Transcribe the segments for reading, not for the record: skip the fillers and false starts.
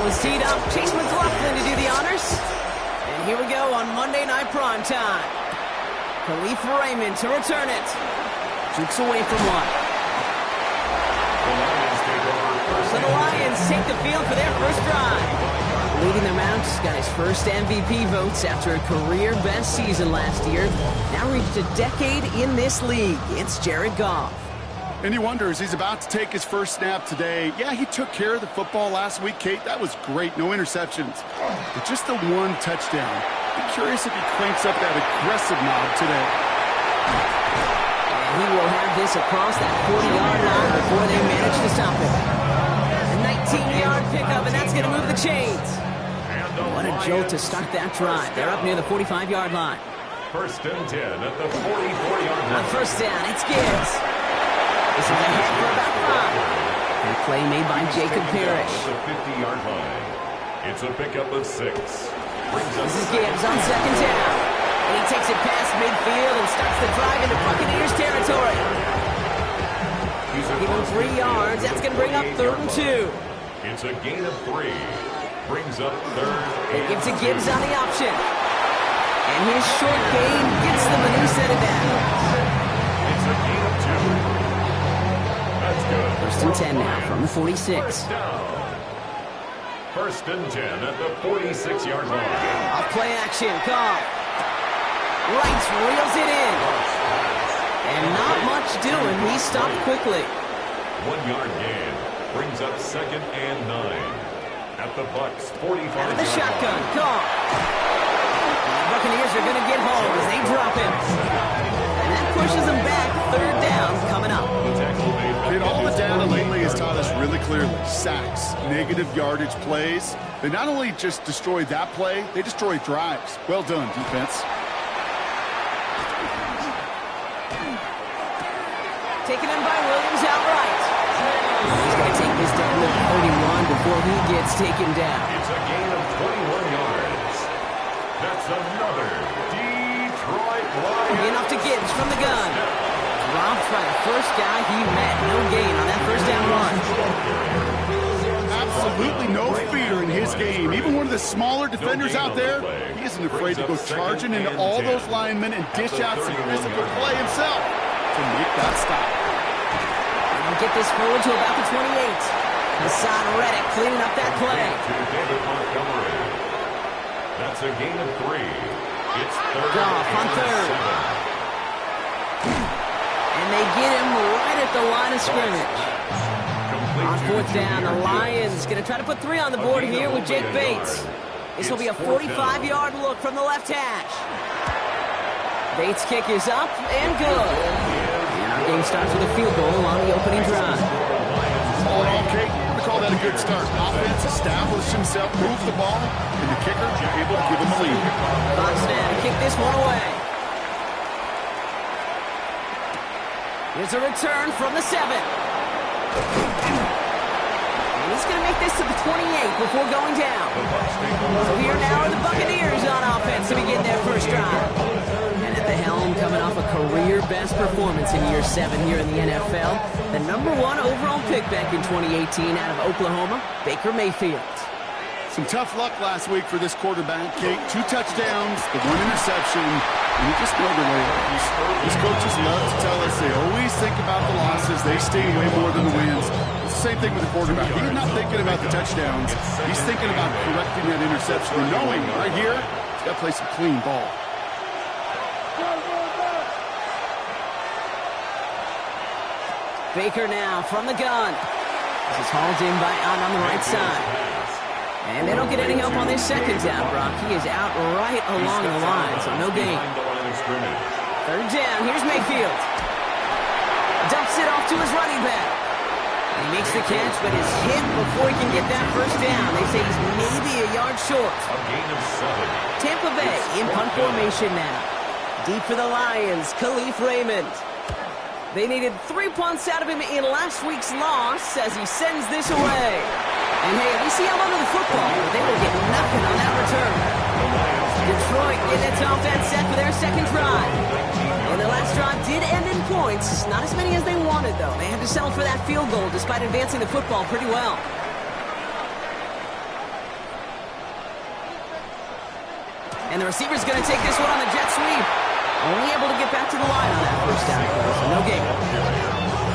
is teed up. Chase McLaughlin to do the honors. And here we go on Monday Night Primetime. Khalif Raymond to return it. Jukes away from one. So the Lions take the field for their first drive. Leading them out, got his first MVP votes after a career-best season last year. Now reached a decade in this league. It's Jared Goff. And he wonders, he's about to take his first snap today. Yeah, he took care of the football last week, Kate. That was great. No interceptions. But just the one touchdown. I'm curious if he cranks up that aggressive knob today. And he will have this across that 40-yard line before they manage to stop him. A 19-yard pickup, and that's going to move the chains. What a jolt to start that drive. They're up near the 45-yard line. First and 10 at the 44-yard line. On first down, it's Gibbs. This is ahead for about 5. And a play made by Jacob Parrish. The 50-yard line. It's a pickup of 6. This is Gibbs on second down. And he takes it past midfield and starts the drive into Buccaneers territory. Give him 3 yards. That's going to bring up 3rd and 2. It's a gain of 3. Brings up 3rd. They give to Gibbs on the option. And his short gain gets them a new set of downs. It's a gain of 2. That's good. First and 10 now from the 46. First down. First and 10 at the 46-yard line. Off play action. Goff. Wright reels it in. And not much doing. He stopped quickly. 1-yard gain. Brings up 2nd and 9. At the Bucs 45. Out of the shotgun. Goff. The Buccaneers are going to get home as they drop him. And that pushes them back. 3rd down coming up. And all the data lately has taught us really clearly. Sacks, negative yardage plays. They not only just destroy that play, they destroy drives. Well done, defense. Taken in by Williams outright. He's going to take this down to 31 before he gets taken down. It's a gain of 21 yards. That's another Detroit Lions. Enough to Gibbs from the gun. Dropped by the first guy he met. No gain on that first down run. Absolutely no fear in his game. Even one of the smaller defenders out there, he isn't afraid to go charging into all those linemen and dish out some physical play himself to make that stop. And get this forward to about the 28. Hassan Reddick cleaning up that play. That's a gain of 3. It's 3rd Goff on 3rd. And they get him right at the line of scrimmage. On 4th down, the Lions going to try to put 3 on the board here with Jake Bates. This will be a 45-yard look from the left hash. Bates' kick is up and good. And our game starts with a field goal on the opening drive. All in all, Kate, we call that a good start. Offense established himself, moved the ball, and the kicker able to give him a lead. Fox now to kick this one away. Here's a return from the 7. And he's going to make this to the 28 before going down. So here now are the Buccaneers on offense to begin their first drive. And at the helm, coming off a career-best performance in year 7 here in the NFL, the #1 overall pick back in 2018 out of Oklahoma, Baker Mayfield. Some tough luck last week for this quarterback, Kate. 2 touchdowns, the 1 interception, and you just know the way. These coaches love to tell us they always think about the losses. They sting way more than the wins. It's the same thing with the quarterback. He's not thinking about the touchdowns. He's thinking about correcting that interception and knowing right here, he's got to play some clean ball. Baker now from the gun. This is hauled in by Ott on the right side. And they don't get any help on this second down, Brock. He is out right along the line, so no gain. 3rd down, here's Mayfield. Dumps it off to his running back. He makes the catch, but is hit before he can get that first down. They say he's maybe a yard short. A gain of 7. Tampa Bay in punt formation now. Deep for the Lions, Khalif Raymond. They needed 3 punts out of him in last week's loss as he sends this away. And hey, at least he held onto the football, but they will get nothing on that return. Detroit getting its offense set for their second drive. And their last drive did end in points. Not as many as they wanted, though. They had to settle for that field goal despite advancing the football pretty well. And the receiver's going to take this one on the jet sweep. Only able to get back to the line on that first down, so no gain.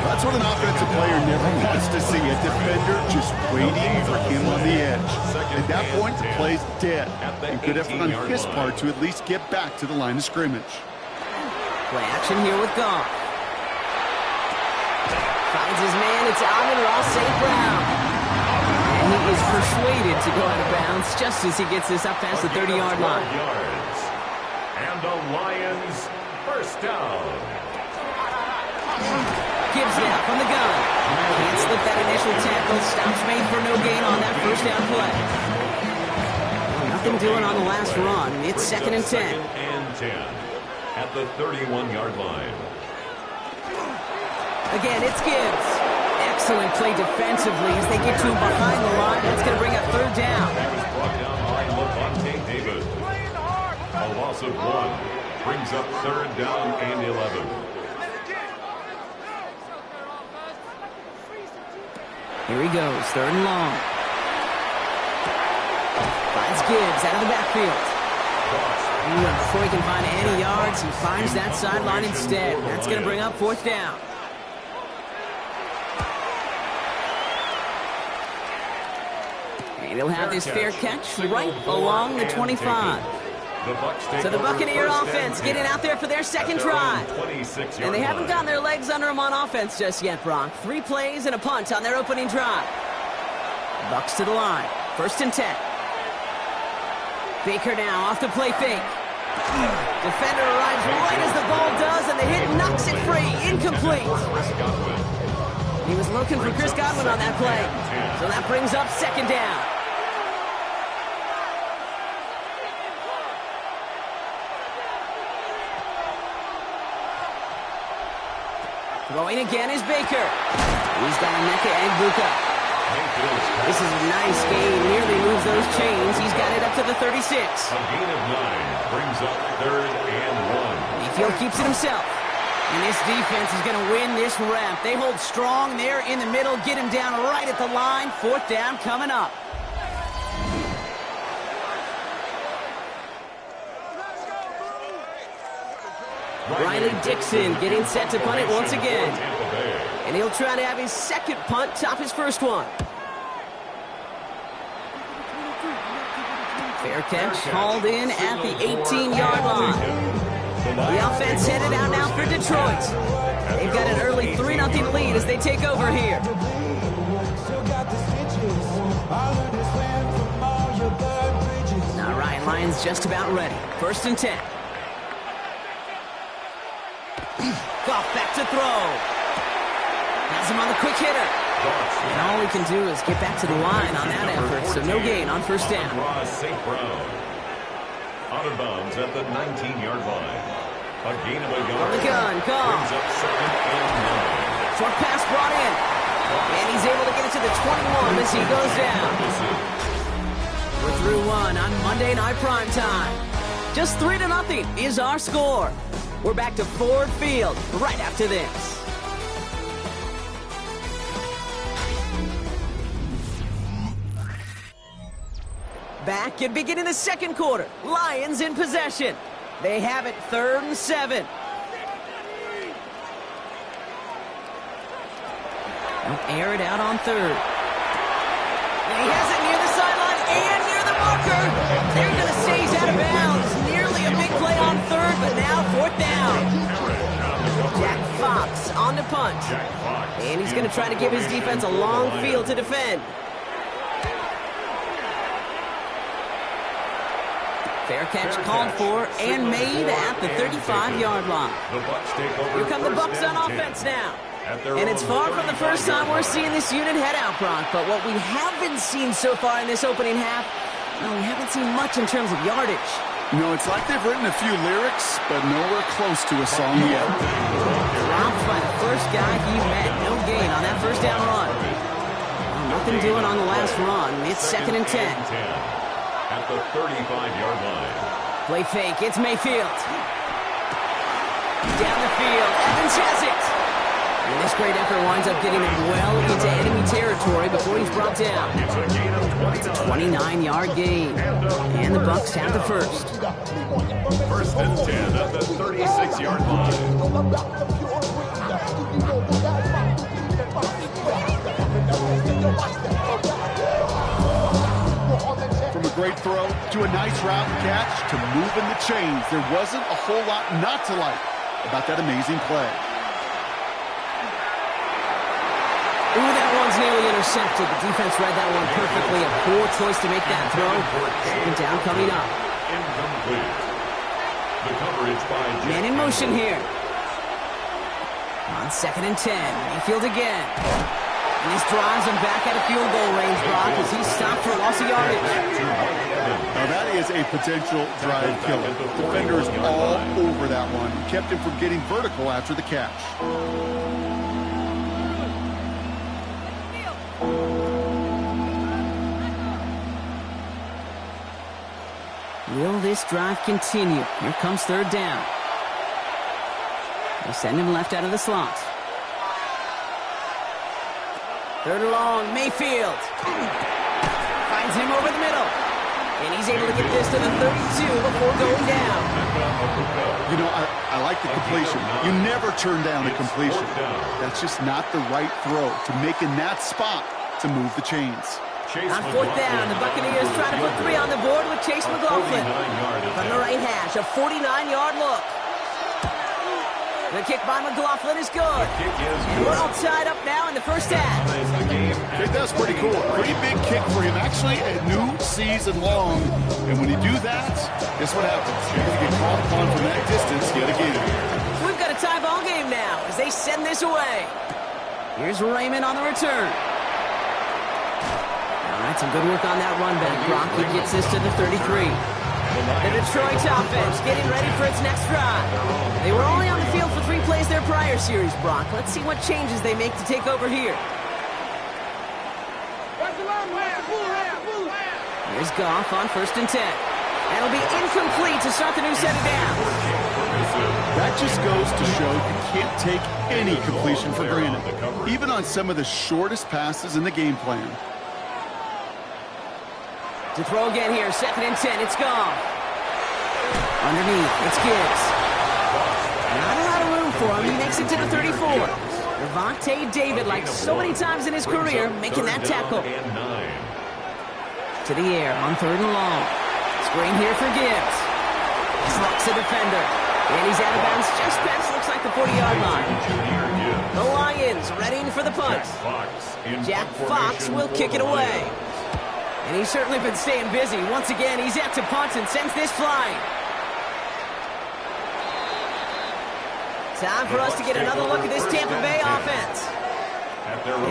That's what an offensive player never wants to see, a defender just waiting for him on the edge. At that point, the play's dead, and good effort on his part to at least get back to the line of scrimmage. Play action here with Goff. Finds his man, it's Amon-Ra St. Brown. And he is persuaded to go out of bounds just as he gets this up past the 30-yard line. And the Lions first down. Gibbs now from the gun. Can't slip that initial tackle. Stops made for no gain on that first down play. Well, nothing doing on the last run. It's 2nd and 10. 2nd and 10 at the 31-yard line. Again, it's Gibbs. Excellent play defensively as they get to him behind the line. That's going to bring up 3rd down. He was brought down by Levante David. A loss of 1 brings up 3rd down and 11. Here he goes, 3rd and long. Finds Gibbs out of the backfield. And before he can find any yards, he finds that sideline instead. That's going to bring up 4th down. And he'll have his fair catch right along the 25. So the Buccaneer offense getting out there for their 2nd drive. And they haven't gotten their legs under them on offense just yet, Brock. 3 plays and a punt on their opening drive. Bucs to the line. 1st and 10. Baker now off the play fake. Defender arrives right as the ball does, and the hit knocks it free. Incomplete. He was looking for Chris Godwin on that play. So that brings up 2nd down. Throwing again is Baker. He's got Emeka Egbuka. This is a nice gain. Nearly moves those chains. He's got it up to the 36. A gain of 9 brings up 3rd and 1. Mayfield keeps it himself. And this defense is going to win this rep. They hold strong there in the middle. Get him down right at the line. 4th down coming up. Riley Dixon getting set to punt it once again. And he'll try to have his 2nd punt top his 1st one. Fair catch hauled in at the 18-yard line. The offense headed out now for Detroit. They've got an early 3-0 lead as they take over here. All right, Lions just about ready. 1st and 10. Goff back to throw. Has him on the quick hitter. And all he can do is get back to the line on that effort, so no gain on 1st down. St. Brown out of bounds at the 19-yard line. A gain of a yard. From the gun, Goff. Brings up 2nd and 9. Short pass brought in. And he's able to get it to the 21 as he goes down. We're through 1 on Monday Night Primetime. Just 3-0 is our score. We're back to Ford Field right after this. Back and beginning the 2nd quarter. Lions in possession. They have it 3rd and 7. They'll air it out on 3rd. And he has it near the sideline and near the marker. They're going to say he's out of bounds. Nearly a big play on 3rd, but now 4th down. Jack Fox on the punt. And he's going to try to give his defense a long field to defend. Fair catch called for and made at the 35-yard line. Here come the Bucs on offense now. And it's far from the first time we're seeing this unit head out, Brock. But what we haven't seen so far in this opening half, well, we haven't seen much in terms of yardage. No, it's like they've written a few lyrics, but nowhere close to a song yet. Dropped by the first guy he met. No gain on that 1st down run. Well, nothing doing on the last run. It's 2nd and 10. At the 35-yard line. Play fake. It's Mayfield. Down the field. Evans has it. And this great effort winds up getting him well into enemy territory before he's brought down. It's a 29-yard gain. And the Bucs have the first. First and 10 at the 36-yard line. From a great throw to a nice route and catch to moving the chains, there wasn't a whole lot not to like about that amazing play. Ooh, that one's nearly intercepted. The defense read that one perfectly. A poor choice to make that throw. Second down coming up. Incomplete. The coverage by Man in motion here. On 2nd and 10. Mayfield again. And this drives him back out of field goal range, Brock, as he's stopped for loss of yardage. Now that is a potential drive killer. Defenders all over that one. Kept him from getting vertical after the catch. Will this drive continue? Here comes 3rd down. They send him left out of the slot. 3rd and long, Mayfield. Finds him over the middle. And he's able to get this to the 32 before going down. You know, I like the completion. You never turn down a completion. That's just not the right throw to make in that spot to move the chains. On 4th down, the Buccaneers try to put 3 on the board with Chase McLaughlin. From the right hash, a 49-yard look. The kick by McLaughlin is good. And we're all tied up now in the first half. Hey, that's pretty cool. Pretty big kick for him. Actually, a new season long. And when you do that, guess what happens? You're going to get called upon from that distance yet again. We've got a tie ball game now as they send this away. Here's Raymond on the return. All right, some good work on that run back. Brock gets this to the 33. The Detroit offense getting ready for its next drive. They were only on the field for 3 plays their prior series, Brock. Let's see what changes they make to take over here. Here's Goff on 1st and 10. That'll be incomplete to start the new set of downs. That just goes to show you can't take any completion for granted, even on some of the shortest passes in the game plan. To throw again here, 2nd and 10, it's Goff. Underneath, it's Gibbs. Not a lot of room for him, he makes it to the 34. Devontae David, like so many times in his career, making that tackle. To the air on 3rd and long. Screen here for Gibbs. Slugs the defender. And he's out of bounds just past, looks like the 40-yard line. The Lions readying for the punt. Jack Fox will kick it away. And he's certainly been staying busy. Once again, he's out to punt and sends this flying. Time for us to get another look at this Tampa Bay offense.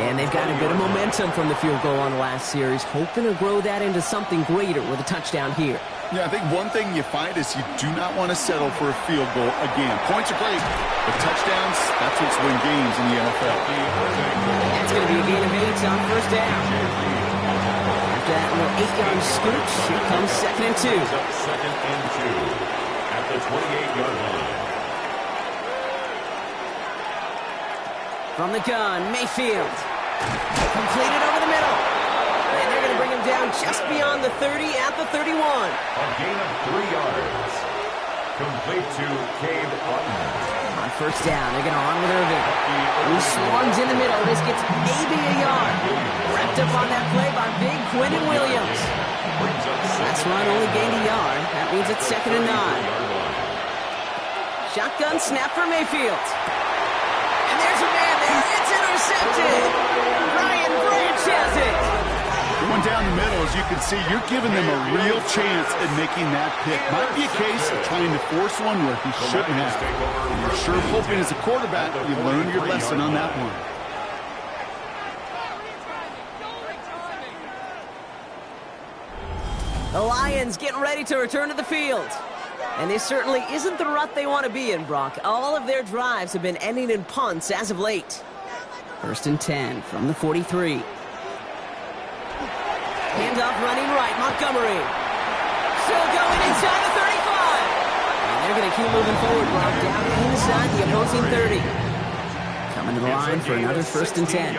And they've got a bit of momentum from the field goal on the last series, hoping to grow that into something greater with a touchdown here. Yeah, I think one thing you find is you do not want to settle for a field goal again. Points are great, but touchdowns, that's what's win games in the NFL. That's going to be a gain of 8 on 1st down. After that little 8-yard scooch, here comes 2nd and 2. 2nd and 2 at the 28-yard line. From the gun, Mayfield. Completed over the middle. And they're going to bring him down just beyond the 30 at the 31. A gain of 3 yards. Complete to Cade Otton. On 1st down, they're going to on with Irving. Who swarms in the middle. This gets maybe a yard. Wrapped up on that play by big Quentin Williams. Last run only gained a yard. That means it's 2nd and 9. Shotgun snap for Mayfield. And there's a man there. It's intercepted. Ryan Branch has it. Going down the middle, as you can see, you're giving them a real chance at making that pick. Might be a case of trying to force one where he shouldn't have. And you're sure hoping as a quarterback you learn your lesson on that one. The Lions getting ready to return to the field. And this certainly isn't the rut they want to be in, Brock. All of their drives have been ending in punts as of late. 1st and 10 from the 43. Handoff running right, Montgomery. Still going inside the 35. And they're going to keep moving forward, Brock, down inside the opposing 30. Coming to the line for another 1st and 10.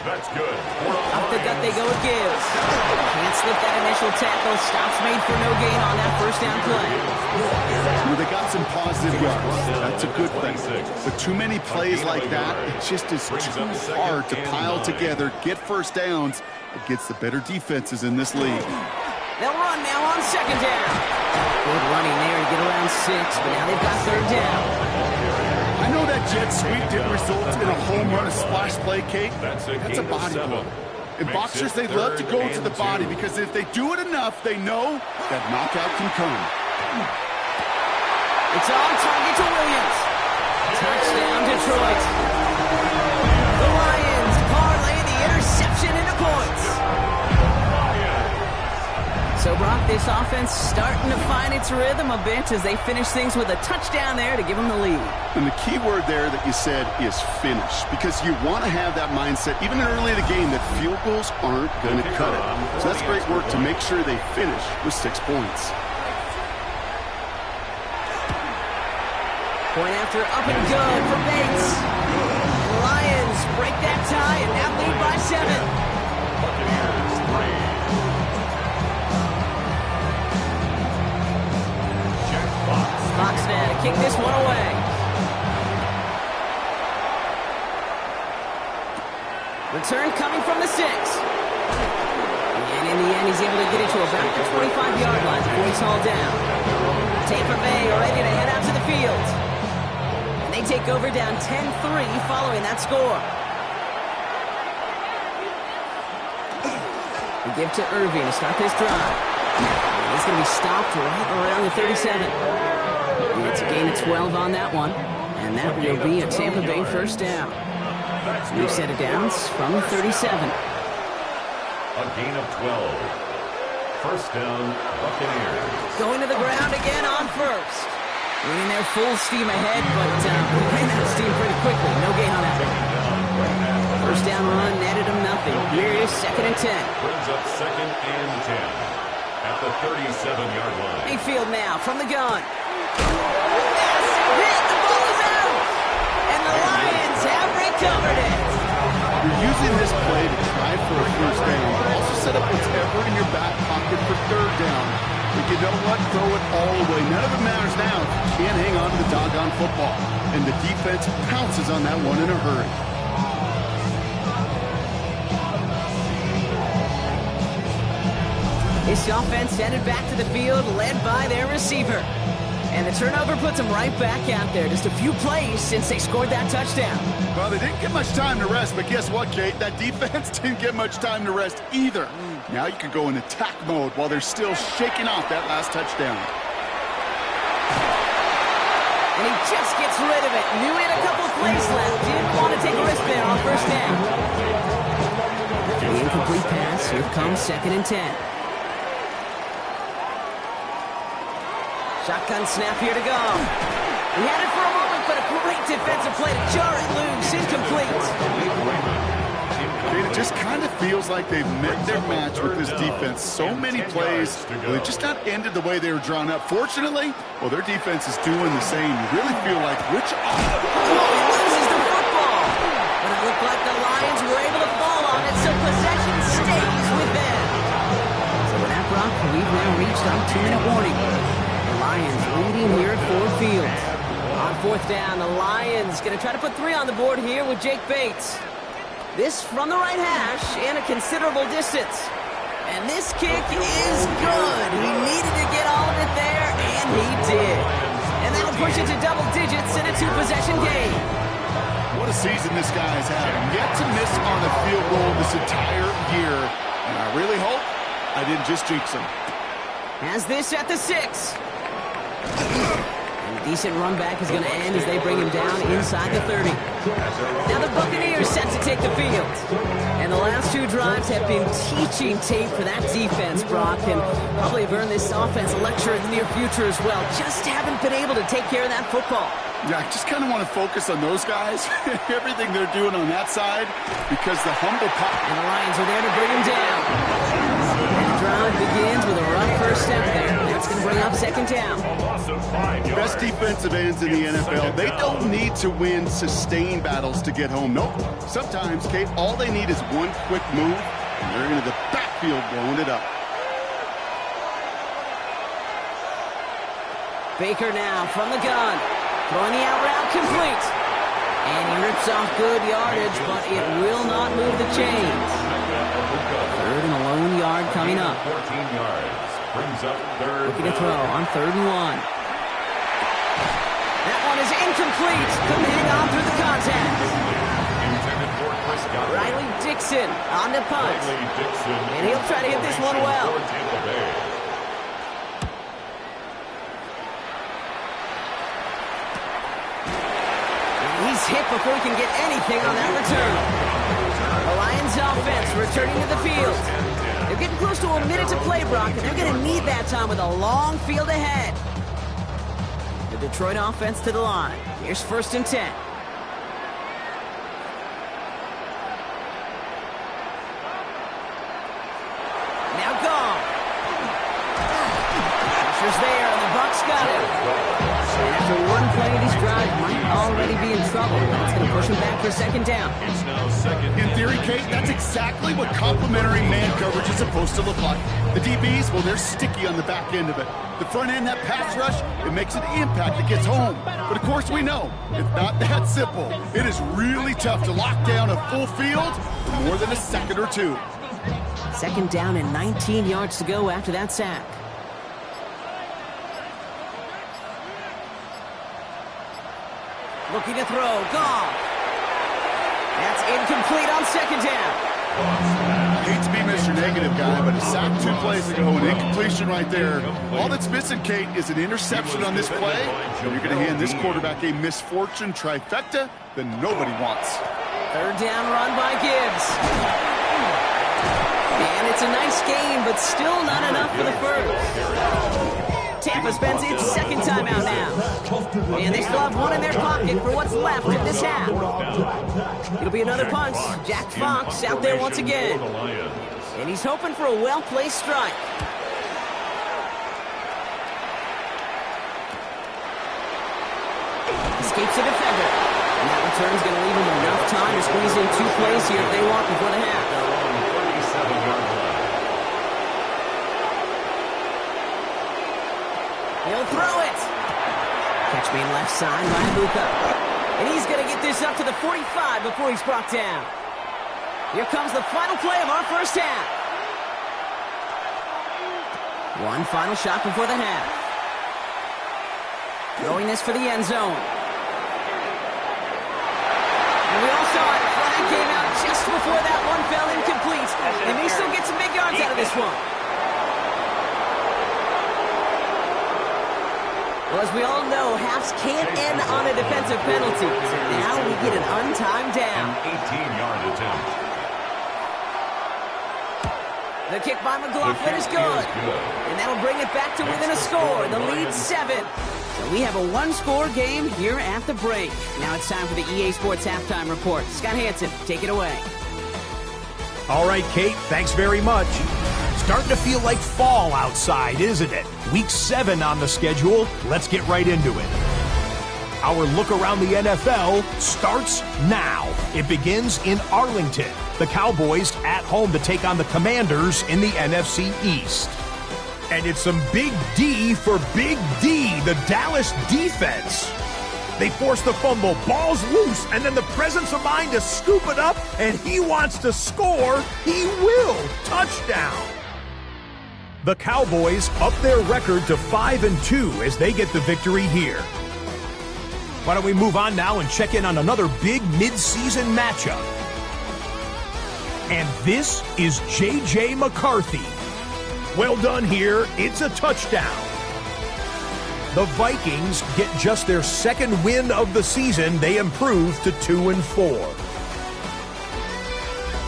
That's good. Up the gut they go with Gibbs. Can't slip that initial tackle. Stops made for no gain on that 1st down play. Well, they got some positive yards. That's a good thing. But too many plays like that, it just is too hard to pile together, get 1st downs against the better defenses in this league. They'll run now on 2nd down. Good running there to get around 6, but now they've got 3rd down. I know that jet sweep didn't result in a home run, a splash play, Kate. That's a body blow. And boxers, they love to go to the body because if they do it enough, they know that knockout can come. It's on target to Williams. Touchdown, Detroit. The Lions parlay the interception into points. So, Brock, this offense starting to find its rhythm a bit as they finish things with a touchdown there to give them the lead. And the key word there that you said is finish, because you want to have that mindset, even early in the game, that field goals aren't going to cut it. So that's great work to make sure they finish with 6 points. Point after up and good for Bates. The Lions break that tie and now lead by 7. Fox now to kick this one away. Return coming from the 6. And in the end, he's able to get it to about the 25-yard line before he's hauled down. Tampa Bay ready to head out to the field. And they take over down 10-3 following that score. We give to Irving to start this drive. He's going to be stopped right around the 37. It's a gain of 12 on that one, and that will be a Tampa Bay 1st down. New set of downs from the 37. A gain of 12. 1st down, Buccaneers. Going to the ground again on 1st. Running their full steam ahead, but ran out of steam pretty quickly. No gain on that one. 1st down run netted them nothing. Here is 2nd and 10. Brings up 2nd and 10 at the 37-yard line. Mayfield now from the gun. Hit, the ball is out, and the Lions have recovered it. You're using this play to try for a 1st down, but also set up whatever in your back pocket for 3rd down. But you know what? Throw it all away. None of it matters now if you can't hang on to the doggone football. And the defense pounces on that one in a hurry. This offense headed back to the field, led by their receiver. And the turnover puts them right back out there. Just a few plays since they scored that touchdown. Well, they didn't get much time to rest, but guess what, Kate? That defense didn't get much time to rest either. Now you can go in attack mode while they're still shaking off that last touchdown. And he just gets rid of it. Knew he had a couple of plays left. Didn't want to take a risk there on 1st down. The incomplete pass. Here comes 2nd and 10. Shotgun snap here to go. He had it for a moment, but a great defensive play to jar it loose. Incomplete. It just kind of feels like they've met their match with this defense. So many plays, well, they just not ended the way they were drawn up. Fortunately, well, their defense is doing the same. You really feel like which... Oh, he loses the football. But it looked like the Lions were able to fall on it, so possession stays with them. So with that, Brock, we've now reached our 2-minute warning. Lions leading here at Ford Field. On 4th down, the Lions going to try to put 3 on the board here with Jake Bates. This from the right hash and a considerable distance. And this kick is good. He needed to get all of it there, and he did. And that'll push it to double digits in a 2-possession game. What a season this guy has had. Yet to miss on a field goal this entire year. And I really hope I didn't just jinx him. Has this at the 6. And a decent run back is going to end as they bring him down inside the 30. Now the Buccaneers set to take the field. And the last 2 drives have been teaching tape for that defense, Brock, and probably have earned this offense a lecture in the near future as well. Just haven't been able to take care of that football. Yeah, I just kind of want to focus on those guys, everything they're doing on that side, because the humble pop. And the Lions are there to bring him down. And the drive begins with a rough first step there. That's going to bring up 2nd down. Best defensive ends in the NFL, they don't need to win sustained battles to get home. Nope. Sometimes, Kate, all they need is one quick move, and they're into the backfield blowing it up. Baker now from the gun. Throwing the out route complete. And he rips off good yardage, but it will not move the chains. Third and a lone yard coming up. 14 yards. Brings up third. Looking to throw on 3rd and 1. That one is incomplete. Couldn't hang on through the contact. Intended for Chris Godwin. Riley Dixon on the punt. Riley Dixon. And he'll try to hit this one well. For Tampa Bay. He's hit before he can get anything on that return. The Lions offense returning to the field. They're getting close to a minute to play, Brock, and they're going to need that time with a long field ahead. The Detroit offense to the line. Here's 1st and 10. Now gone. Pressure's there, and the Bucs got it. And after one play, this drive might already be in trouble. That's going to push him back for 2nd down. It's now 2nd. In theory, Kate, that's exactly what complementary man coverage is supposed to look like. The DBs, well, they're sticky on the back end of it. The front end, that pass rush, it makes an impact that gets home. But of course we know, it's not that simple. It is really tough to lock down a full field for more than a second or two. 2nd down and 19 yards to go after that sack. Looking to throw. Goff. That's incomplete on 2nd down. Hate to be Mr. Negative guy, but a sack 2 plays ago, an incompletion right there. All that's missing, Kate, is an interception on this play. And you're going to hand this quarterback a misfortune trifecta that nobody wants. 3rd down run by Gibbs. And it's a nice game, but still not enough for the first. Tampa spends its 2nd timeout now. And they still have one in their pocket for what's left of this half. It'll be another punt. Jack Fox out there once again. And he's hoping for a well-placed strike. Escapes the defender. And that return's going to leave him enough time to squeeze in 2 plays here if they want before the half. 37-yard line. He'll throw it. Catch made left side by Luka. And he's going to get this up to the 45 before he's brought down. Here comes the final play of our first half. One final shot before the half. Throwing this for the end zone. And we all saw it. Flag came out just before that one fell incomplete. And they still get some big yards out of this one. Well, as we all know, halves can't end on a defensive penalty. Now we get an untimed down. An 18-yard attempt. The kick by McLaughlin is good. And that'll bring it back to within a score. The lead 7. So we have a 1-score game here at the break. Now it's time for the EA Sports Halftime Report. Scott Hansen, take it away. All right, Kate, thanks very much. Starting to feel like fall outside, isn't it? Week 7 on the schedule. Let's get right into it. Our look around the NFL starts now. It begins in Arlington. The Cowboys at home to take on the Commanders in the NFC East. And it's some big D for Big D, the Dallas defense. They force the fumble, ball's loose, and then the presence of mind to scoop it up, and he wants to score. He will. Touchdown. The Cowboys up their record to 5-2 as they get the victory here. Why don't we move on now and check in on another big midseason matchup. And this is J.J. McCarthy. Well done here. It's a touchdown. The Vikings get just their 2nd win of the season. They improve to 2-4.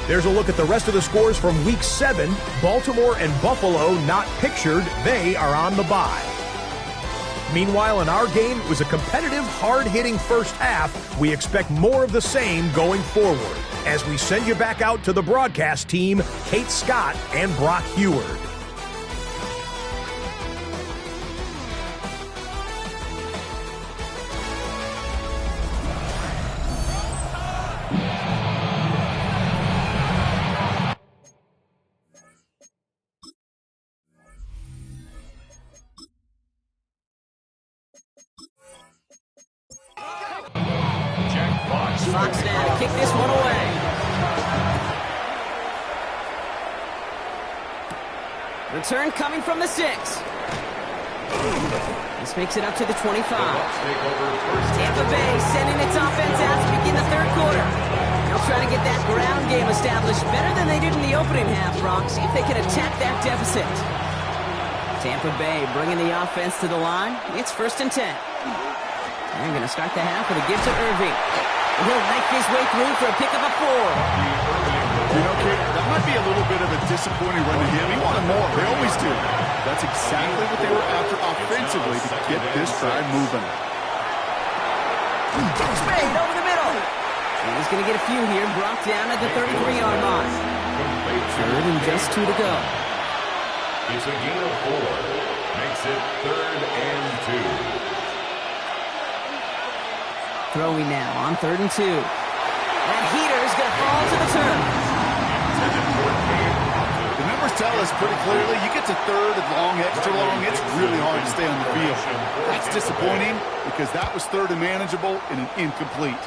There's a look at the rest of the scores from Week 7. Baltimore and Buffalo not pictured. They are on the bye. Meanwhile, in our game, it was a competitive, hard-hitting first half. We expect more of the same going forward as we send you back out to the broadcast team, Kate Scott and Brock Heward. Fox now to kick this one away. Return coming from the 6. This makes it up to the 25. Tampa Bay sending its offense out to begin the third quarter. They'll try to get that ground game established better than they did in the opening half, Brock. See if they can attack that deficit. Tampa Bay bringing the offense to the line. It's 1st and 10. They're going to start the half with a give to Irving. He'll make his way through for a pickup of 4. You know, Kate, that might be a little bit of a disappointing run to him. He wanted more. They always do. That's exactly what they were after offensively to get this drive moving. Spade over the middle. And he's going to get a few here. Brought down at the 33-yard line. 3rd and just 2 to go. It's a gain of 4. Makes it 3rd and 2. Throwing now on 3rd and 2. That heater's going to fall to the turf. The numbers tell us pretty clearly, you get to 3rd and long, extra long, it's really hard to stay on the field. That's disappointing because that was 3rd and manageable and an incomplete.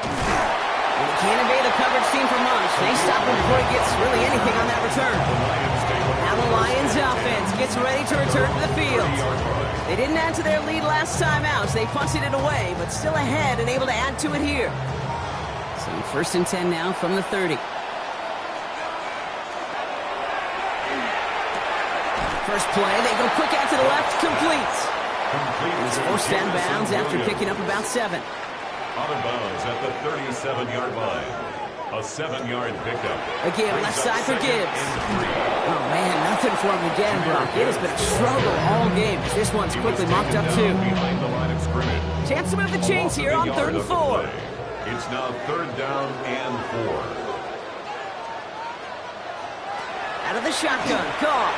They can't evade the coverage team for much. They stop him before he gets really anything on that return. Now the Lions offense gets ready to return to the field. They didn't add to their lead last time out, so they punted it away, but still ahead and able to add to it here. So 1st and 10 now from the 30. First play, they go quick out to the left, complete. He's forced down bounds after picking up about 7. Out of bounds at the 37-yard line. A 7-yard pickup. Again, left side for Gibbs. Oh, man, nothing for him again, Brock. It has been a struggle all game. This one's quickly mopped up, too. Behind the line of scrimmage. Chance to move the chains here on 3rd and 4. It's now 3rd down and 4. Out of the shotgun, call.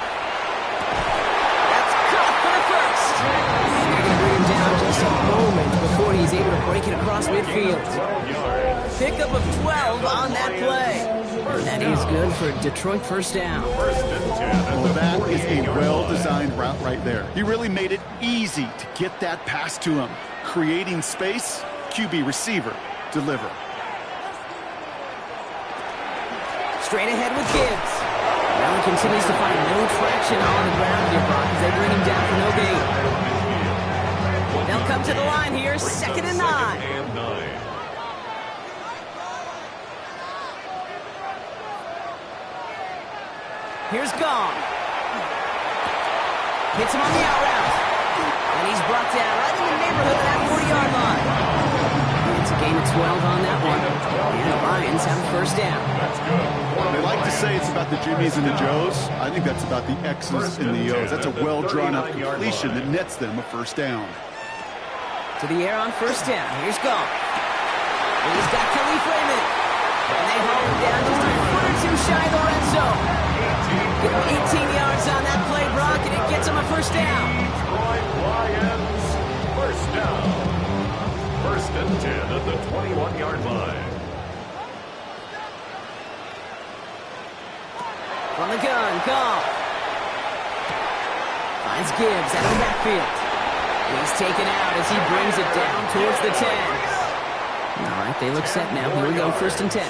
That's caught for the first. They're going to bring him down just a moment before he's able to break it across midfield. Pickup of 12 on that play. That is good for a Detroit first down. Well, that is a well-designed route right there. He really made it easy to get that pass to him. Creating space, QB receiver, deliver. Straight ahead with Gibbs. Now he continues to find no traction on the ground here, Brock, as they bring him down for no gain. They'll come to the line here, 2nd and 9. Here's Gong. Hits him on the out route. And he's brought down right in the neighborhood of that 40-yard line. It's a gain of 12 on that one. And the Lions have a first down. They like to say it's about the Jimmies and the Joes. I think that's about the X's and the O's. That's a well-drawn-up completion that nets them a first down. To the air on first down. Here's Gong. And he's got Khalif Raymond. And they haul him down just a foot or two shy of the red zone. Give him 18 yards on that play, Brock, and it gets him a first down. Detroit Lions, first down. 1st and 10 at the 21-yard line. From the gun, Goff. Finds Gibbs out of the backfield. He's taken out as he brings it down towards the 10. All right, they look set now. Here we go, 1st and 10.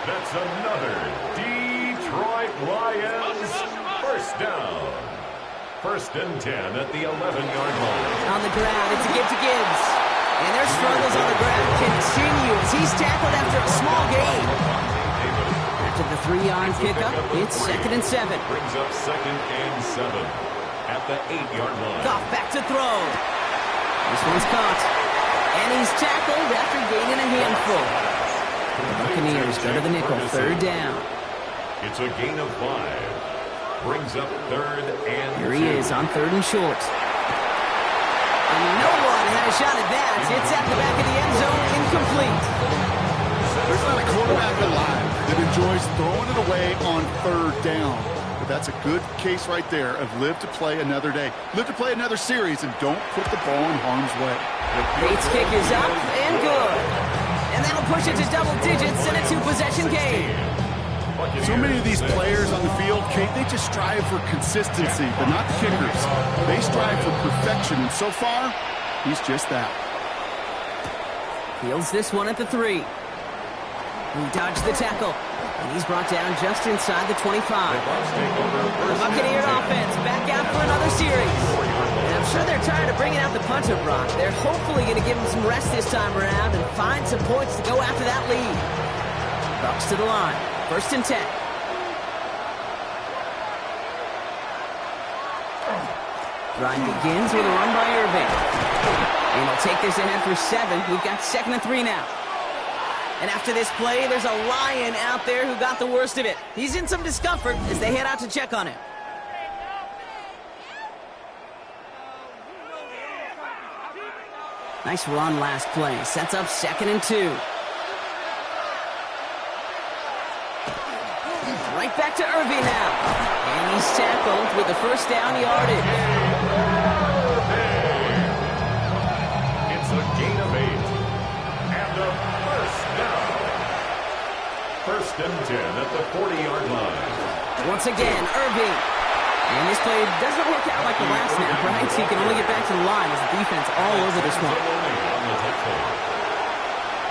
That's another Detroit Lions first down. 1st and 10 at the 11-yard line. On the ground, it's a give to Gibbs. And their struggles on the ground continue as he's tackled after a small gain. After the 3-yard pickup, it's 2nd and 7. Brings up 2nd and 7 at the 8-yard line. Goff back to throw. This one's caught. And he's tackled after gaining a handful. The Buccaneers go to the nickel, 3rd down. It's a gain of 5. Brings up 3rd and 2. Here he is on 3rd and short. And no one had a shot at that. It's at the back of the end zone, incomplete. There's not a quarterback alive that enjoys throwing it away on 3rd down. But that's a good case right there of live to play another day. Live to play another series and don't put the ball in harm's way. Bates' kick is up and good. And that'll push it to double digits in a 2-possession game. So many of these players on the field, Kate, they just strive for consistency, but not kickers. They strive for perfection, and so far, he's just that. Fields this one at the 3. He dodged the tackle, and he's brought down just inside the 25. The Buccaneer offense back out for another series. And I'm sure they're tired of bringing out the punter, Brock. They're hopefully going to give him some rest this time around and find some points to go after that lead. Bucs to the line. 1st and 10. Drive begins with a run by Irving. And he'll take this ahead for 7. We've got 2nd and 3 now. And after this play, there's a Lion out there who got the worst of it. He's in some discomfort as they head out to check on him. Nice run last play. Sets up 2nd and 2. Right back to Irving now. And he's tackled with the 1st down yardage. It's a gain of 8. And a 1st down. 1st and 10 at the 40-yard line. Once again, Irving. And this play doesn't work out like the last snap, right? So he can only get back to the line as the defense all over this one.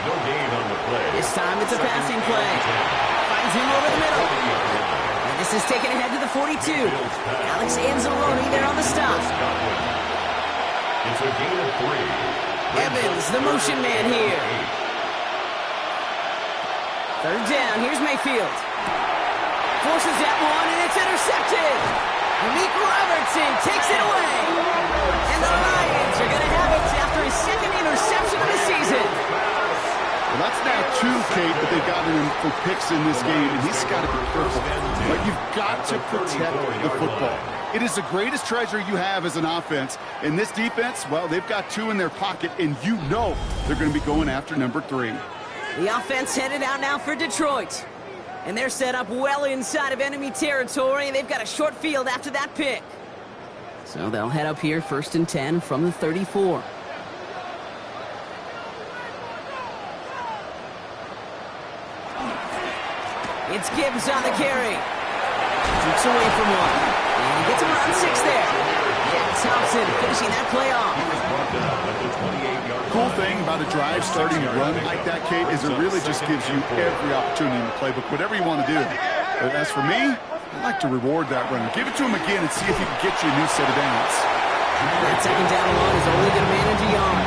No gain on the play. This time it's a passing play. Finds him over the middle. And this is taken ahead to the 42. Alex Anzalone there on the stop. It's a gain of 3. Evans, the motion man here. 3rd down. Here's Mayfield. Forces that one, and it's intercepted. Malik Robertson takes it away. And the Lions are going to have it after his 2nd interception of the season. Well, that's now 2, Kate, that they've gotten him for picks in this game, and he's got to be careful. But you've got to protect the football. It is the greatest treasure you have as an offense. In this defense, well, they've got 2 in their pocket, and you know they're going to be going after number 3. The offense headed out now for Detroit. And they're set up well inside of enemy territory. They've got a short field after that pick. So they'll head up here 1st and 10 from the 34. It's Gibbs on the carry. Shoots away from one. And he gets him around 6 there. Jack Thompson finishing that play off. Cool thing about a drive starting to run like that, Kate, is it really just gives you every opportunity in the playbook, whatever you want to do. But as for me, I like to reward that runner. Give it to him again and see if he can get you a new set of downs. That 2nd down and 1 is only going to manage a yard.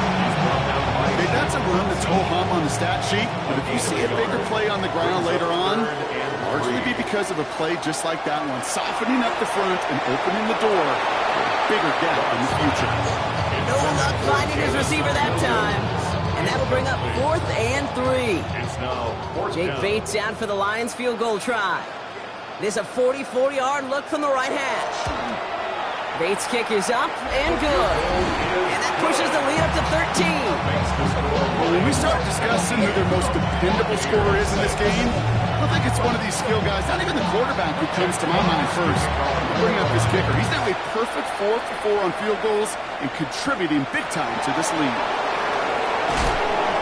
Hey, that's a run that's ho-hum on the stat sheet, but if you see a bigger play on the ground later on, largely be because of a play just like that one, softening up the front and opening the door for a bigger gap in the future. No luck finding his receiver that time. And that'll bring up 4th and 3. It's now 4th Jake down. Bates out for the Lions field goal try. This a 44-yard look from the right hash. Bates' kick is up and good. And that pushes the lead up to 13. Well, when we start discussing who their most dependable scorer is in this game, I think it's one of these skill guys, not even the quarterback, who comes to my mind first. Bring up his kicker. He's now a perfect 4 for 4 on field goals and contributing big time to this lead.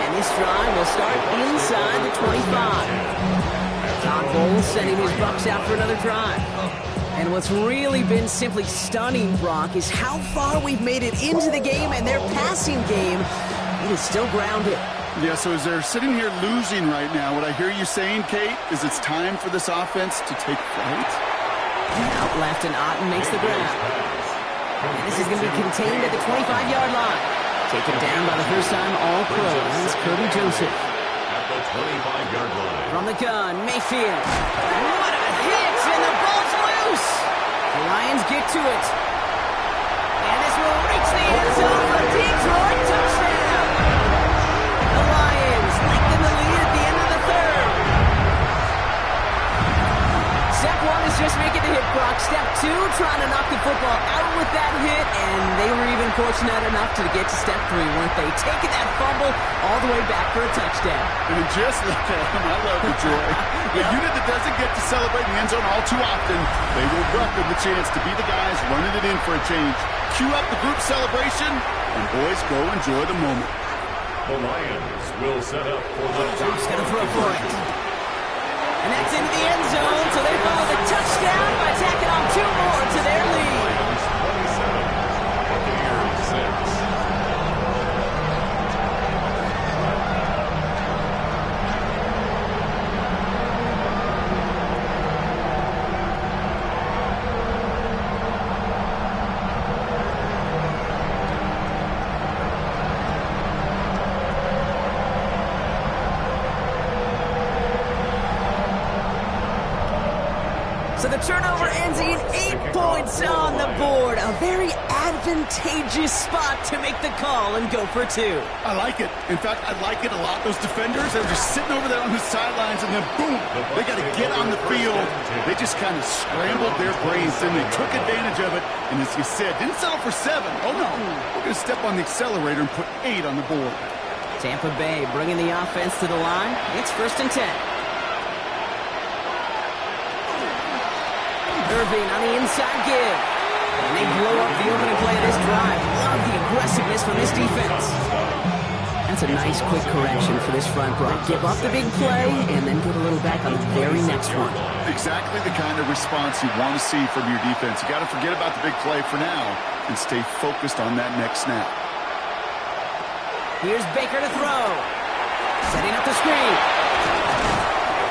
And this drive will start inside the 25. Todd Bowles sending his Bucs out for another drive. And what's really been simply stunning, Brock, is how far we've made it into the game, and their passing game, it is still grounded. Yeah, so as they're sitting here losing right now, what I hear you saying, Kate, is it's time for this offense to take flight? Out left, and Otten makes the grab. And this is going to be contained at the 25-yard line. Taken down by the first-time All-Pro. That's Cody Joseph. At the 25-yard line. From the gun, Mayfield. What a hit, and the ball's loose. The Lions get to it. And this will reach the end zone for Detroit. Touchdown. The Lions lengthen the lead at the end of the 3rd. Step 1 is just making the hit, Brock. Step 2, trying to knock the football out with that hit, and they were even fortunate enough to get to step 3, weren't they? Taking that fumble all the way back for a touchdown. And just look at him. I love the joy. The unit that doesn't get to celebrate in the end zone all too often, they will welcome the chance to be the guys running it in for a change. Cue up the group celebration, and boys, go enjoy the moment. The Lions will set up for the Josh going to throw for it. And that's into the end zone, so they follow the touchdown by tacking on 2 more to their lead. Lions 27, Buccaneers 6. So the turnover ends in 8 points on the board. A very advantageous spot to make the call and go for 2. I like it. In fact, I like it a lot. Those defenders, they were just sitting over there on the sidelines, and then boom, they got to get on the field. They just kind of scrambled their brains, and they took advantage of it. And as you said, didn't settle for 7. Oh, no. We're going to step on the accelerator and put 8 on the board. Tampa Bay bringing the offense to the line. It's 1st and 10. Irving on the inside give. And they blow up the opening play of this drive. Love the aggressiveness from this defense. That's a nice quick correction for this front row. Give up the big play and then get a little back on the very next one. Exactly the kind of response you want to see from your defense. You got to forget about the big play for now and stay focused on that next snap. Here's Baker to throw. Setting up the screen.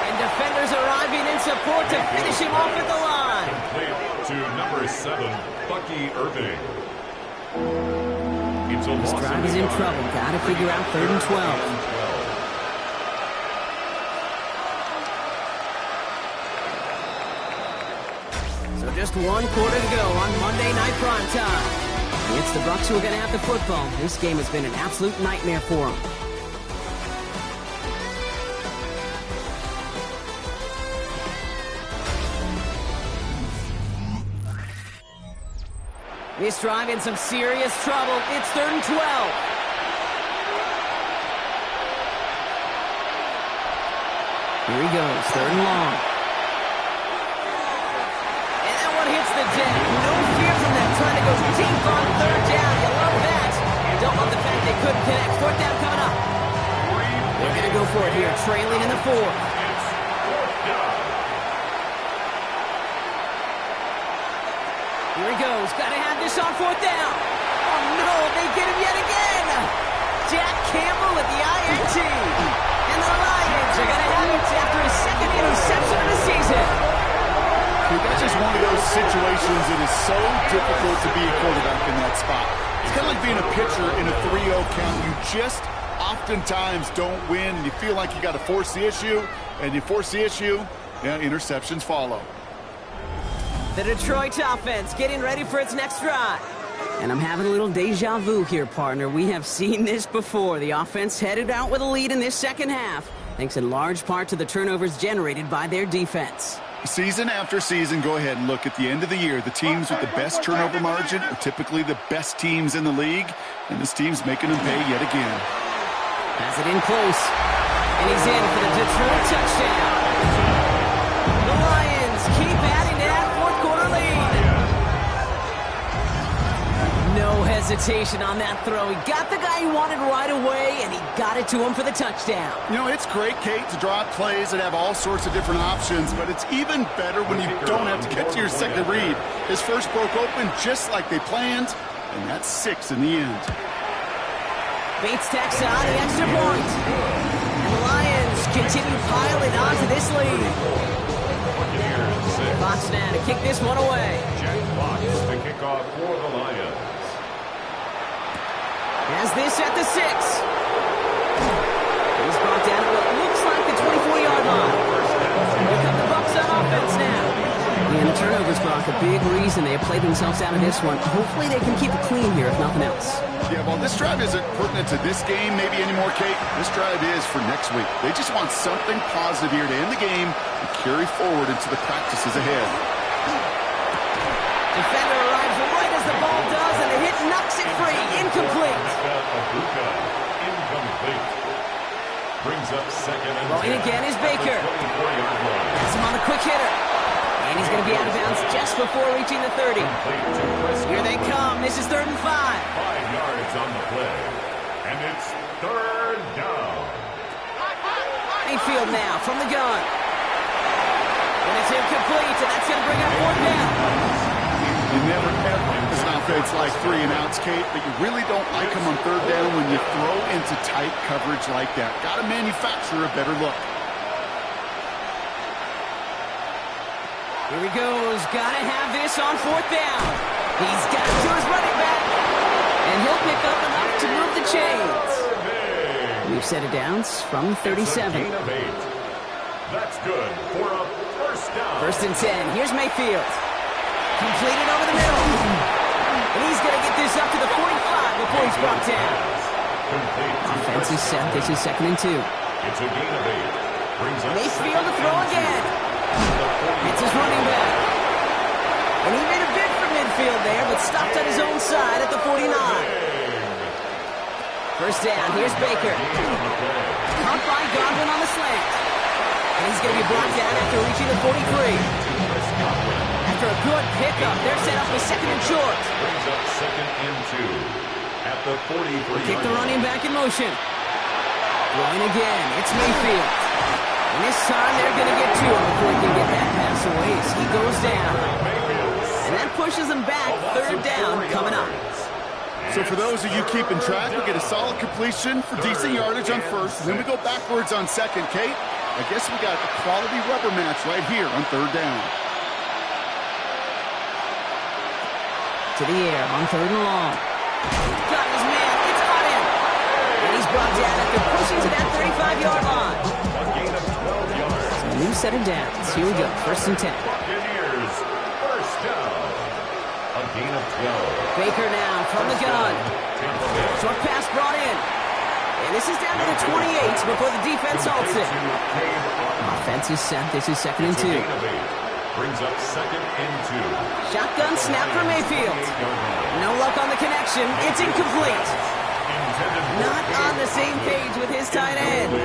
And defenders arriving in support to finish him off at the line. Complete to number 7, Bucky Irving. It's a This loss drive is in trouble. Got to figure out 3rd and 12. So just 1 quarter to go on Monday Night Primetime. It's the Bucs who are going to have the football. This game has been an absolute nightmare for them. This drive in some serious trouble. It's 3rd and 12. Here he goes, 3rd and long. And that one hits the deck. No fear from them trying to go deep on 3rd down. You love that. Don't love the fact they couldn't connect. 4th down coming up. They're going to go for it here, trailing in the 4th. Here he goes. Got to have this on 4th down. Oh, no. They get him yet again. Jack Campbell at the INT. And the Lions are going to have it after his 2nd interception of the season. That's just one of those situations that is so difficult to be a quarterback in that spot. It's kind of like being a pitcher in a 3-0 count. You just oftentimes don't win, and you feel like you got to force the issue, and you force the issue, yeah, interceptions follow. The Detroit offense getting ready for its next drive. And I'm having a little deja vu here, partner. We have seen this before. The offense headed out with a lead in this 2nd half, thanks in large part to the turnovers generated by their defense. Season after season, go ahead and look at the end of the year. The teams with the best turnover margin are typically the best teams in the league, and this team's making them pay yet again. Has it in close, and he's in for the Detroit touchdown. The Lions keep adding to that 4th quarter lead. No hesitation on that throw. He got the guy he wanted right away, and he got it to him for the touchdown. You know, it's great, Kate, to draw up plays that have all sorts of different options, but it's even better when you don't have to get to your second read. His first broke open just like they planned, and that's 6 in the end. Bates tacks on the extra point. And the Lions continue piling on to this lead. Fox now to kick this one away. Jack Fox to kick off for the Lions. Has this at the 6. He's brought down at what looks like the 24-yard line. Here come the Bucs on offense now. And the turnovers, Brock, a big reason they have played themselves out of this one. Hopefully they can keep it clean here, if nothing else. Yeah, well, this drive isn't pertinent to this game maybe anymore, Kate. This drive is for next week. They just want something positive here to end the game and carry forward into the practices ahead. Defender arrives right as the ball does, and the hit knocks it free. Incomplete. Incomplete. Brings up 2nd and 10. Rolling again is Baker. Has him on the quick hitter. And he's going to be out of bounds just before reaching the 30. Here they come. This is 3rd and 5. 5 yards on the play. And it's 3rd down. Mayfield now from the gun. And it's incomplete, and that's going to bring up 4th down. You never ever as an offense like 3 and outs, Kate, but you really don't like them on 3rd down when you throw into tight coverage like that. Got to manufacture a better look. Here he goes. Got to have this on 4th down. He's got it to his running back. And he'll pick up enough to move the chains. We've set it down from 37. That's good for a 1st down. First and 10. Here's Mayfield. Completed over the middle. And he's going to get this up to the 45 before he's brought down. Complete. Offense is set. This is 2nd and 2. It's a gain of 8. Brings up Mayfield to throw second and again. 2. It's his running back. And he made a bid for midfield there, but stopped on his own side at the 49. First down. Here's Baker. Caught by Godwin on the slant. And he's going to be brought down after reaching the 43. After a good pickup, they're set up with 2nd and short. Brings up 2nd and 2 at the 43. Kick the running back in motion. Throwing again. It's Mayfield. And this time they're going to get to him before he can get that pass away as he goes down. And that pushes him back. 3rd down coming up. So for those of you keeping track, we get a solid completion for decent yardage on first, and then we go backwards on second. Kate, I guess we got a quality rubber match right here on 3rd down. To the air on 3rd and long. Got his man. It's on him. And he's brought down after pushing to that 35-yard line. A gain of 12 yards. So new set of downs. Here we go. 1st and 10. Buccaneers, first down. A gain of 12. Baker now from the gun. Short pass brought in. And this is down to the 28 before the defense halts it. Offense is set. This is 2nd and 2. Brings up 2nd and 2. Shotgun snap for Mayfield. No luck on the connection. It's incomplete. Not on the same page with his tight end.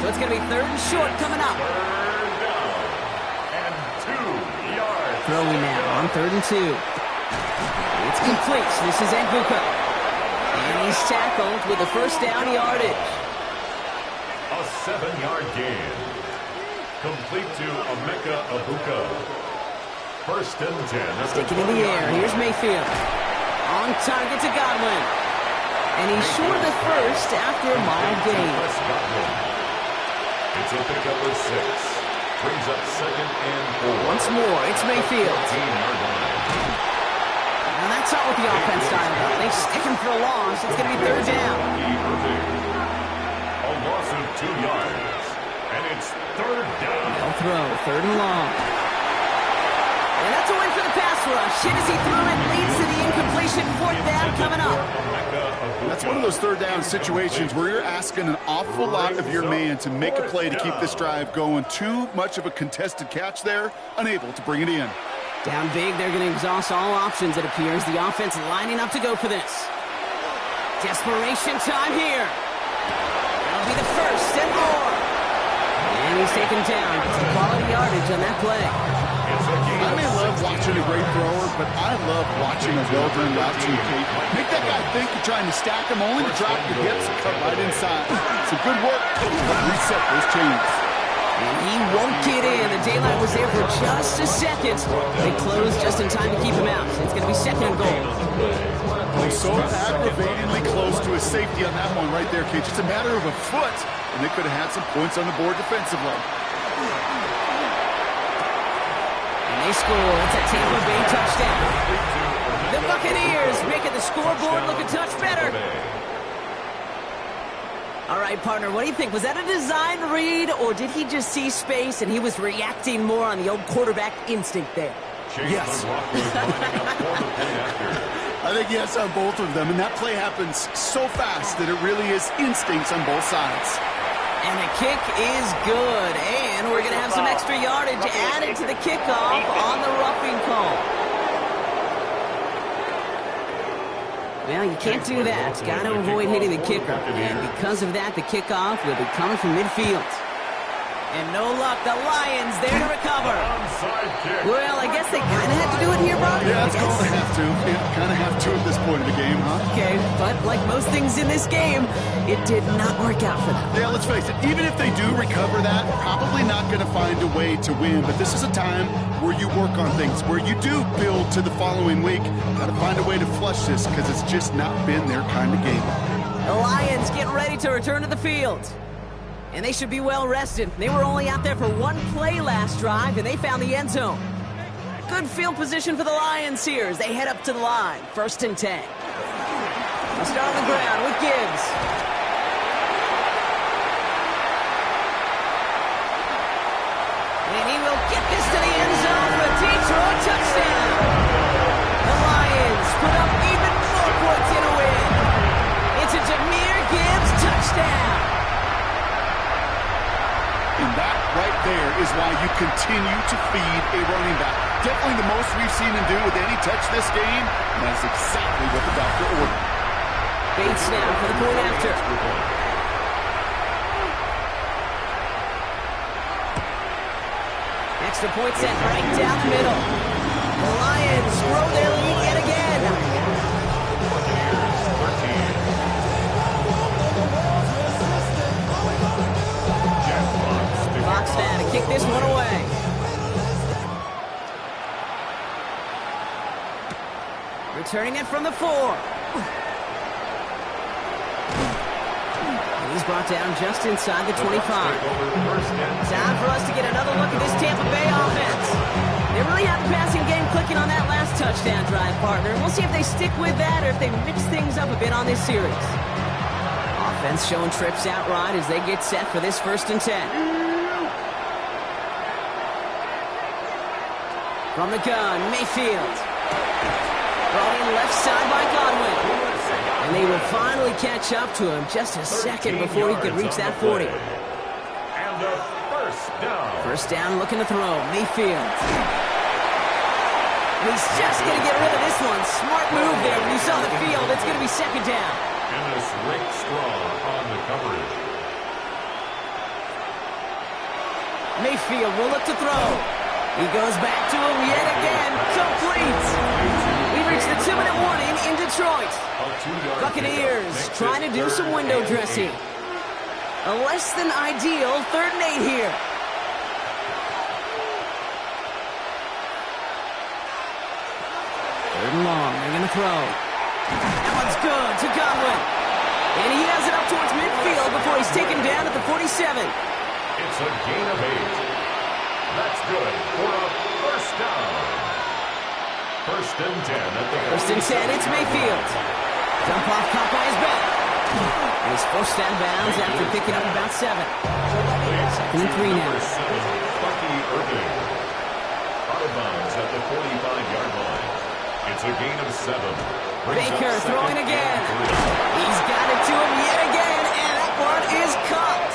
So it's going to be 3rd and short coming up. 3rd down and 2 yards. Throwing now on 3rd and 2. It's complete. This is Egbuka. And he's tackled with the first down yardage. A 7-yard gain. Complete to Emeka Egbuka. 1st and 10. Stick it in the air. Here's Mayfield. On target to Godwin. And he's short of the first after a mild gain. It's a pickup of 6. Brings up 2nd and 4. Once more, it's Mayfield. 18-yard line. And that's all with the offense style. They stick him for a loss. It's going to be 3rd down. A loss of 2 yards. And it's 3rd down. They'll throw. 3rd and long. And that's a win for the pass rush. Hit as he threw it. Leads to the incompletion. 4th down coming up. That's one of those 3rd down situations where you're asking an awful lot of your man to make a play to keep this drive going. Too much of a contested catch there, unable to bring it in. Down big, they're going to exhaust all options, it appears. The offense lining up to go for this. Desperation time here. That'll be the 1st and more. And he's taken down. Some quality yardage on that play. I may love watching a great thrower, but I love watching a well-done route too, Kate. Make that guy think you're trying to stack him, only to drop your hips and cut right inside. Some good work. Reset those chains. And he won't get in. The daylight was there for just a second. They closed just in time to keep him out. It's going to be 2nd and goal. So aggravatingly close to a safety on that one right there, Kate. Just a matter of a foot, and they could have had some points on the board defensively. And they score. It's a Tampa Bay touchdown. The Buccaneers making the scoreboard look a touch better. All right, partner, what do you think? Was that a design read, or did he just see space and he was reacting more on the old quarterback instinct there? Yes. I think yes on both of them, and that play happens so fast that it really is instincts on both sides. And the kick is good, and we're going to have some extra yardage added to the kickoff on the roughing call. Well, you can't do that. Got to avoid hitting the kicker. And because of that, the kickoff will be coming from midfield. And no luck. The Lions there to recover. Well, I guess they kind of had to do it here, Bob. Yeah, it's going to have to. Yeah, kind of have to at this point of the game, huh? Okay, but like most things in this game, it did not work out for them. Yeah, let's face it. Even if they do recover that, probably not going to find a way to win. But this is a time where you work on things, where you do build to the following week. Got to find a way to flush this because it's just not been their kind of game. The Lions get ready to return to the field. And they should be well rested. They were only out there for one play last drive, and they found the end zone. Good field position for the Lions here as they head up to the line. 1st and 10. They'll start on the ground with Gibbs. And he will get this to the you continue to feed a running back. Definitely the most we've seen him do with any touch this game, and that's exactly what the doctor ordered. Bates now for the point after. Extra point set right down the middle. The Lions grow their lead yet again. Fox now to kick this one away. Returning it from the 4. He's brought down just inside the 25. Time for us to get another look at this Tampa Bay offense. They really have the passing game clicking on that last touchdown drive, partner. We'll see if they stick with that or if they mix things up a bit on this series. Offense showing trips outright as they get set for this 1st and 10. From the gun, Mayfield. Brought in left side by Godwin. And they will finally catch up to him just a second before he could reach that 40. And a first down. First down, looking to throw. Mayfield. He's just going to get rid of this one. Smart move there. When you saw the field, it's going to be 2nd down. And this Rick Strong on the coverage. Mayfield will look to throw. He goes back to him yet again. Complete. We reached the 2-minute warning in Detroit. Buccaneers trying to do some window dressing. A less than ideal 3rd and 8 here. 3rd and long. They're going to throw. That one's good to Godwin. And he has it up towards midfield before he's taken down at the 47. It's a gain of 8. That's good for a first down. 1st and 10 at the 1st and 10, it's Mayfield. Dump off caught by his back. And he's forced out of bounds after picking up about 7. 2nd and 3 now. Bucky Irving. Out of bounds at the 45-yard line. It's a gain of 7. Baker throwing again. He's got it to him yet again, and that one is caught.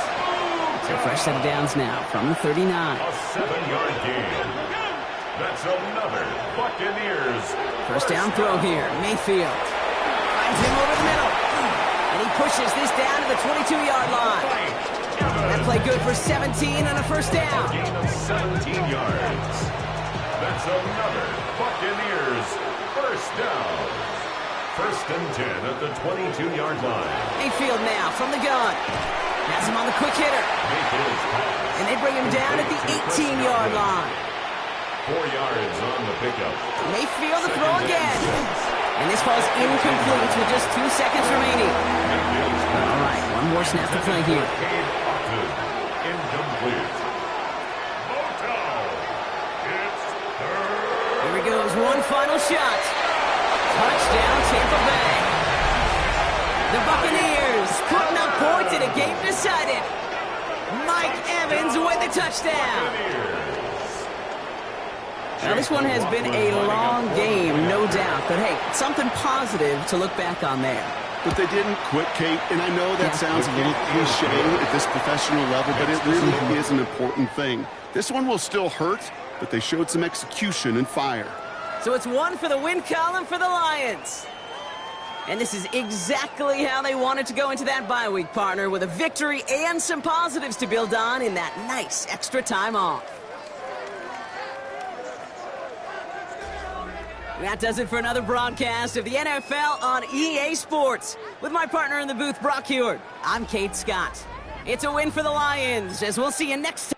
So fresh set of downs now from the 39. A 7-yard gain. That's another Buccaneers. First down throw here. Mayfield finds him over the middle. And he pushes this down to the 22-yard line. That play good for 17 and a first down. A gain of 17 yards. That's another Buccaneers first down. 1st and 10 at the 22-yard line. Mayfield now from the gun. Has him on the quick hitter. And they bring him down at the 18-yard line. 4 yards on the pickup. Mayfield to throw again. And this ball's incomplete with just 2 seconds remaining. All right, one more snap to play here. Incomplete. Here he goes, one final shot. Touchdown, Tampa Bay. The Buccaneers putting up points in a game decided. Mike Evans with the touchdown. Now, this one has been a long game, no doubt. But, hey, something positive to look back on there. But they didn't quit, Kate, and I know that sounds a little cliche at this professional level, but it really is an important thing. This one will still hurt, but they showed some execution and fire. So it's one for the win column for the Lions. And this is exactly how they wanted to go into that bye week, partner, with a victory and some positives to build on in that nice extra time off. That does it for another broadcast of the NFL on EA Sports. With my partner in the booth, Brock Heward, I'm Kate Scott. It's a win for the Lions, as we'll see you next time.